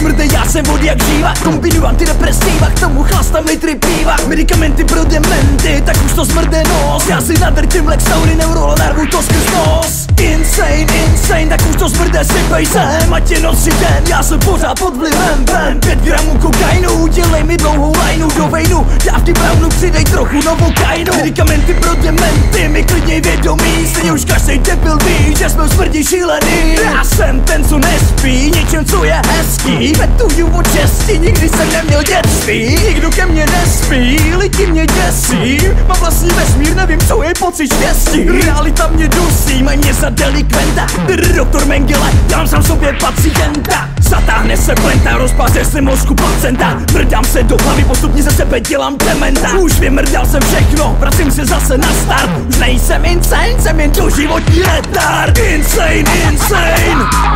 smrde, já jsem vod jak živa. Kombinuju antidepresiva, k tomu chlastam litry piva. Medicamenty pro dementy, tak už to smrde nos. Já si nadrtím Lexaury, neurolo, narvu to skrz nos. Insane, tak už to smrde, sypej sem. Ať je noc i den, já jsem pořád pod vlivem ven. 5 gramů kokainu, udělej mi dlouhou lajnu do vejnu. Dávky brownu, přidej trochu novokainu. Medicamenty pro dementy, mi klidněj vědomí. Stejně už každej debil ví, že jsme v smrti šílený. Já jsem ten, co nespí, něčem, co je hezký. Vetuju od česti, nikdy jsem neměl dětství. Nikdo ke mně nespí, lidi mě děsí. Mám vlastní vesmír, nevím, co je pocit štěstí. Realita mě dusí, mají mě za delikventa. Doktor Mengele, dělám sám sobě pacienta. Zatáhne se plenta, rozpáře se mozku placenta. Mrdám se do hlavy, postupně ze sebe dělám dementa. Už vymrdal jsem všechno, vracím se zase na start. Už nejsem insane, jsem jen doživotní retard. Insane,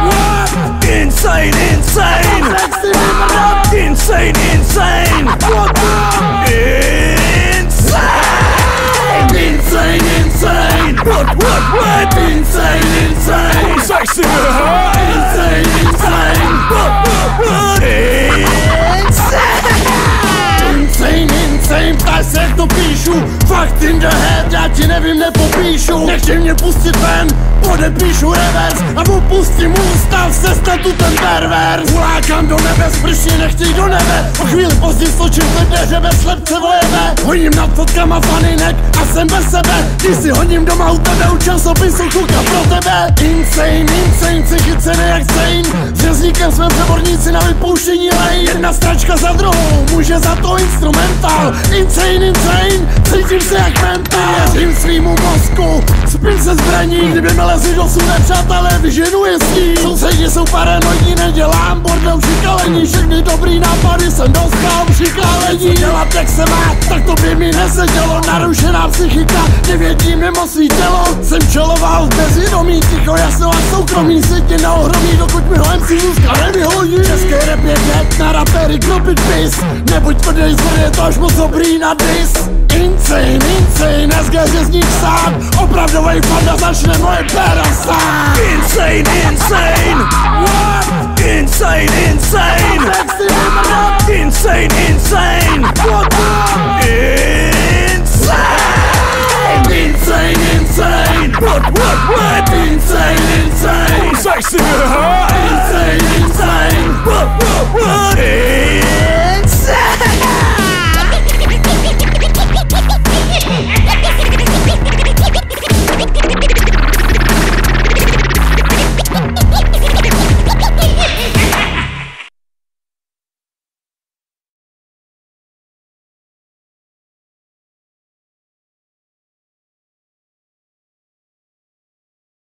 what? Insane, insane, what the? Insane, what? Insane, sexy, insane, what? Insane, ptáš se, jak to píšu. Fakt in the head, já ti nevím, nepopíšu. Nechtěj mě pustit ven, podepíšu revers a opustím ústav, se statu ten pervers. Ulákám do nebe, spršně nechtěj do nebe. O chvíli později stočím dveře, bez slepce vojebe. Honím nad fotkama faninek a jsem bez sebe. Když si honím doma u tebe, u časopisu koukám pro tebe. Insane, psychice jak Zane. S řezníkem jsme přeborníci na vypouštění lane. Jedna stračka za druhou, může za to instrumentál. Insane, cítím se jak mental. Věřím svýmu mozku, spím se zbraní. Kdyby mi lezli do sune, přátelé, vyženu je s ní. Sousedi jsou paranoidní, nedělám bordel šikalení. Všechny dobrý nápady jsem dostal šikálení. Co dělat jak se má, tak to by mi nesedělo. Narušená psychika, 9 dní mimo svý tělo. Jsem čeloval bezvědomí, ticho, jasno a soukromí. Světě na ohromí, dokud mi ho MC Zuzka nevyhodí. Český rap je dead, na rapery kropit pis. Nebuď tvrdej, je to až moc dobrý na dis. Insane, SG řezník sám. Opravdovej fanda začne moje péra sám. Insane, what? Insane, insane, what